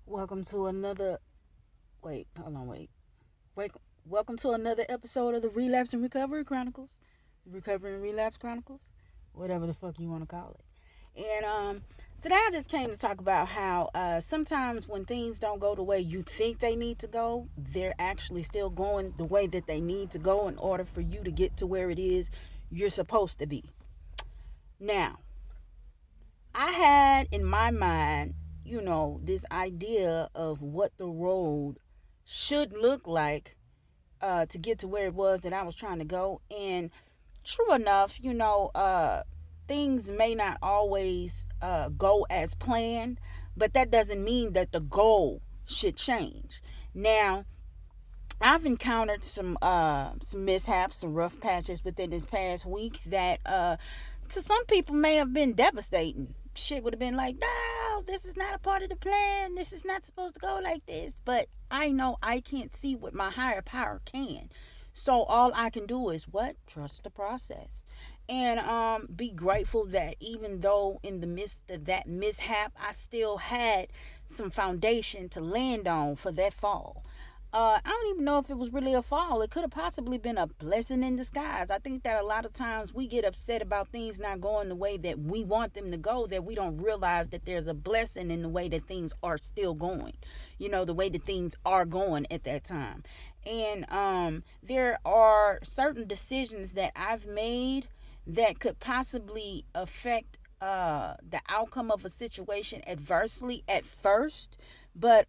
Welcome to another. Wait, hold on, wait. Wait. Welcome to another episode of the Relapse and Recovery Chronicles, Recovery and Relapse Chronicles, whatever the fuck you want to call it. And today I just came to talk about how sometimes when things don't go the way you think they need to go, they're actually still going the way that they need to go in order for you to get to where it is you're supposed to be. Now, I had in my mind, this idea of what the road should look like to get to where it was that I was trying to go. And true enough, things may not always go as planned, but that doesn't mean that the goal should change. Now, I've encountered some mishaps, some rough patches within this past week that to some people may have been devastating. Shit would have been like, no, this is not a part of the plan. This is not supposed to go like this. But I know I can't see what my higher power can. So all I can do is what? Trust the process. And be grateful that even though in the midst of that mishap, I still had some foundation to land on for that fall. I don't even know if it was really a fall. It could have possibly been a blessing in disguise. I think that a lot of times we get upset about things not going the way that we want them to go, that we don't realize that there's a blessing in the way that things are still going, the way that things are going at that time. And there are certain decisions that I've made that could possibly affect the outcome of a situation adversely at first, but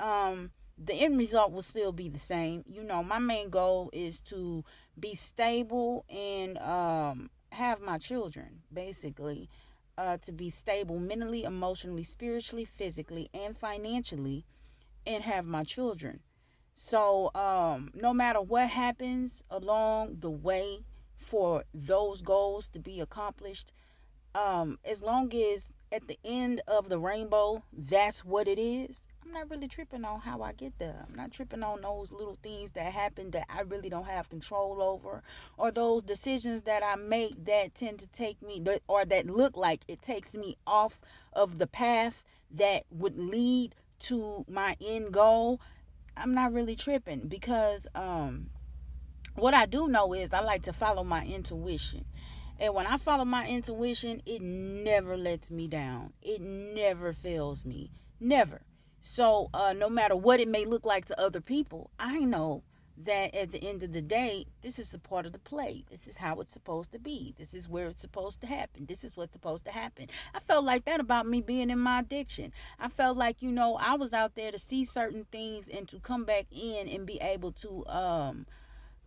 the end result will still be the same. My main goal is to be stable and have my children, basically, to be stable mentally, emotionally, spiritually, physically, and financially, and have my children. So, no matter what happens along the way for those goals to be accomplished, as long as at the end of the rainbow, that's what it is. I'm not really tripping on how I get there. I'm not tripping on those little things that happen that I really don't have control over, or those decisions that I make that tend to take me, or that look like it takes me off of the path that would lead to my end goal. I'm not really tripping because what I do know is I like to follow my intuition. And when I follow my intuition, it never lets me down. It never fails me. Never. So, no matter what it may look like to other people, I know that at the end of the day, this is a part of the play. This is how it's supposed to be. This is where it's supposed to happen. This is what's supposed to happen. I felt like that about me being in my addiction. I felt like, I was out there to see certain things and to come back in and be able to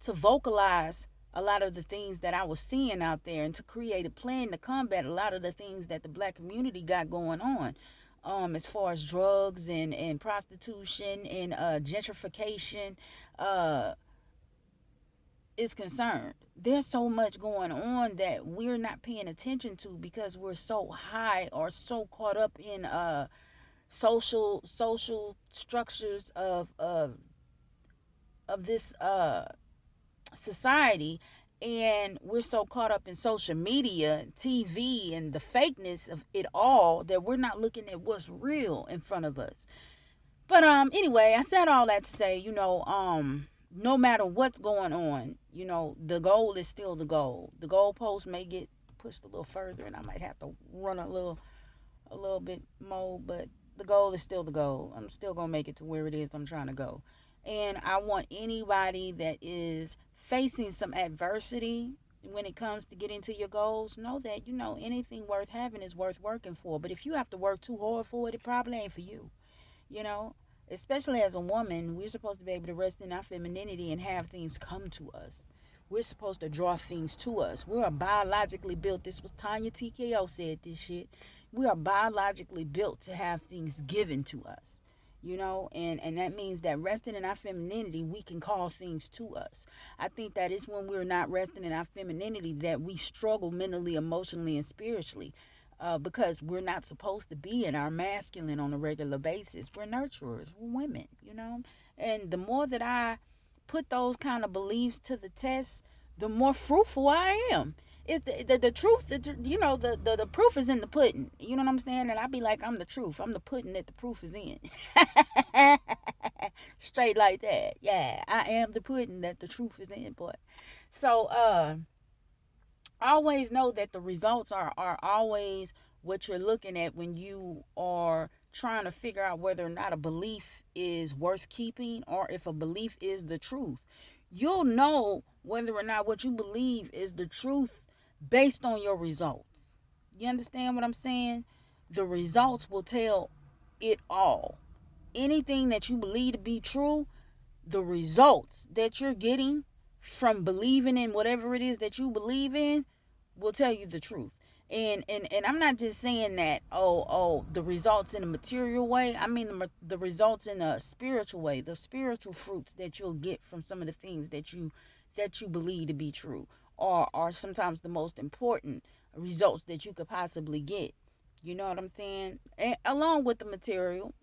vocalize a lot of the things that I was seeing out there and to create a plan to combat a lot of the things that the black community got going on. As far as drugs and prostitution and gentrification uh, is concerned. There's so much going on that we're not paying attention to because we're so high or so caught up in social structures of this society, and we're so caught up in social media, TV, and the fakeness of it all that we're not looking at what's real in front of us. But anyway, I said all that to say, no matter what's going on, the goal is still the goal. The goalpost may get pushed a little further, and I might have to run a little bit more, but the goal is still the goal. I'm still gonna make it to where it is I'm trying to go. And I want anybody that is facing some adversity when it comes to getting to your goals, know that anything worth having is worth working for. But if you have to work too hard for it, it probably ain't for you. You know, especially as a woman, we're supposed to be able to rest in our femininity and have things come to us. We're supposed to draw things to us. We are biologically built. This was Tanya TKO said this shit. We are biologically built to have things given to us. And that means that resting in our femininity, we can call things to us. I think that it's when we're not resting in our femininity that we struggle mentally, emotionally, and spiritually, because we're not supposed to be in our masculine on a regular basis. We're nurturers, we're women. And the more that I put those kind of beliefs to the test, the more fruitful I am. It's the truth. The proof is in the pudding. You know what I'm saying? And I be like, I'm the truth. I'm the pudding that the proof is in. Straight like that. Yeah, I am the pudding that the truth is in, boy. So always know that the results are always what you're looking at when you are trying to figure out whether or not a belief is worth keeping or if a belief is the truth. You'll know whether or not what you believe is the truth based on your results. You understand what I'm saying? The results will tell it all. Anything that you believe to be true, the results that you're getting from believing in whatever it is that you believe in will tell you the truth. And I'm not just saying that the results in a material way. I mean the results in a spiritual way, the spiritual fruits that you'll get from some of the things that you believe to be true are sometimes the most important results that you could possibly get. You know what I'm saying? And along with the material,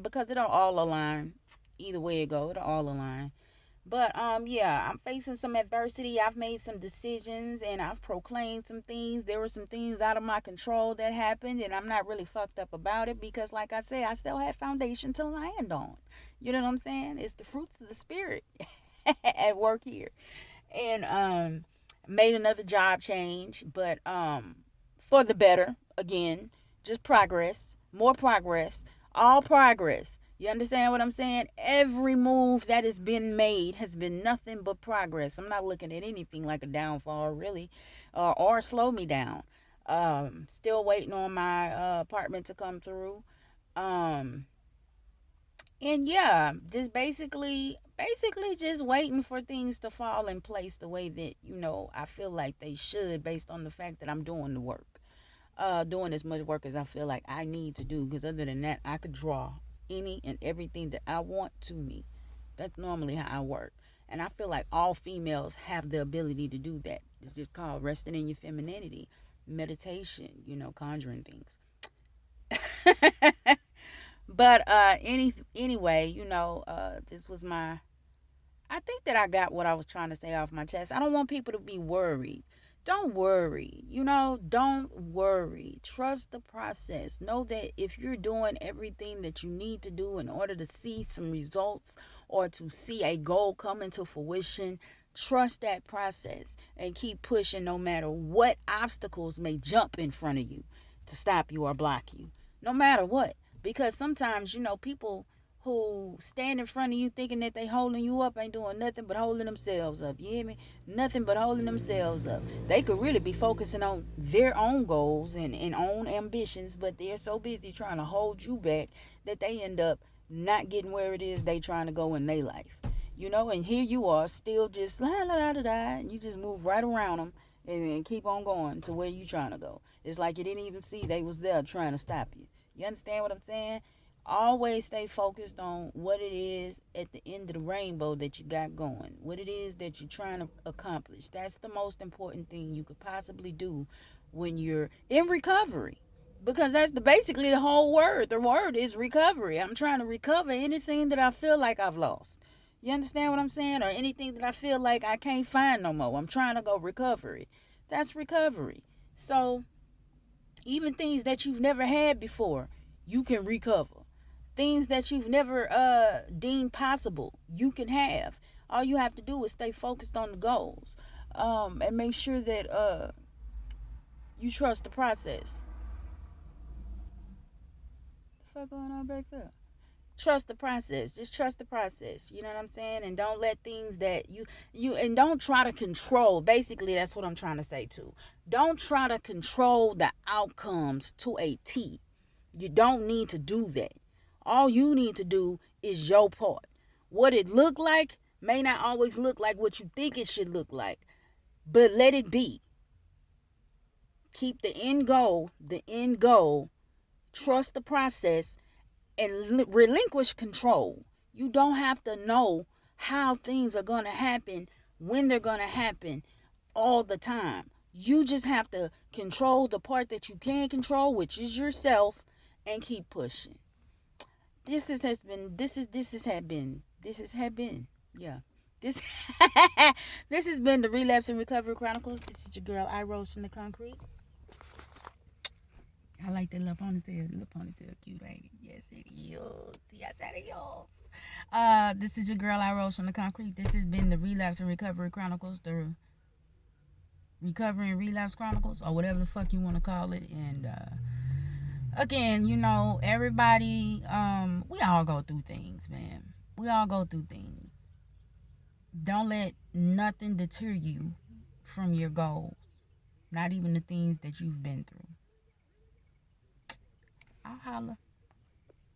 because it'll all align. Either way it go, it'll all align. But yeah, I'm facing some adversity. I've made some decisions and I've proclaimed some things. There were some things out of my control that happened, and I'm not really fucked up about it because, like I said, I still have foundation to land on. You know what I'm saying? It's the fruits of the spirit at work here. And made another job change, but for the better. Again, just progress, more progress, all progress. You understand what I'm saying? Every move that has been made has been nothing but progress. I'm not looking at anything like a downfall, really, or slow me down. Still waiting on my apartment to come through. Um, and yeah, just basically just waiting for things to fall in place the way that I feel like they should, based on the fact that I'm doing the work, doing as much work as I feel like I need to do, because other than that I could draw any and everything that I want to me. That's normally how I work, and I feel like all females have the ability to do that. It's just called resting in your femininity, meditation, conjuring things. But anyway, this was my, I think that I got what I was trying to say off my chest. I don't want people to be worried. Don't worry. Don't worry. Trust the process. Know that if you're doing everything that you need to do in order to see some results or to see a goal come into fruition, trust that process and keep pushing no matter what obstacles may jump in front of you to stop you or block you. No matter what. Because sometimes, people who stand in front of you thinking that they holding you up ain't doing nothing but holding themselves up. You hear me? Nothing but holding themselves up. They could really be focusing on their own goals and own ambitions, but they're so busy trying to hold you back that they end up not getting where it is they trying to go in their life. And here you are still just la la la da da, and you just move right around them and keep on going to where you trying to go. It's like you didn't even see they was there trying to stop you. You understand what I'm saying? Always stay focused on what it is at the end of the rainbow that you got going, what it is that you're trying to accomplish. That's the most important thing you could possibly do when you're in recovery, because that's basically the whole word. The word is recovery. I'm trying to recover anything that I feel like I've lost. You understand what I'm saying? Or anything that I feel like I can't find no more. I'm trying to go recovery. That's recovery. So even things that you've never had before, you can recover. Things that you've never deemed possible, you can have. All you have to do is stay focused on the goals, and make sure that you trust the process. What the fuck going on back there? Trust the process. Just trust the process. You know what I'm saying? And don't let things that and don't try to control. Basically, that's what I'm trying to say too. Don't try to control the outcomes to a T. You don't need to do that. All you need to do is your part. What it look like may not always look like what you think it should look like, but let it be. Keep the end goal, trust the process, and relinquish control. You don't have to know how things are going to happen, when they're going to happen all the time. You just have to control the part that you can control, which is yourself, and keep pushing. This has been, yeah. This this has been the Relapse and Recovery Chronicles. This is your girl Irose from the Concrete. I like that little ponytail. Little ponytail cute, ain't it? Yes, it is. Yes, it is. This is your girl Irose from the Concrete. This has been the Relapse and Recovery Chronicles, the Recovery and Relapse Chronicles, or whatever the fuck you want to call it. And again, you know, everybody, we all go through things, man. We all go through things. Don't let nothing deter you from your goals. Not even the things that you've been through. I'll holla.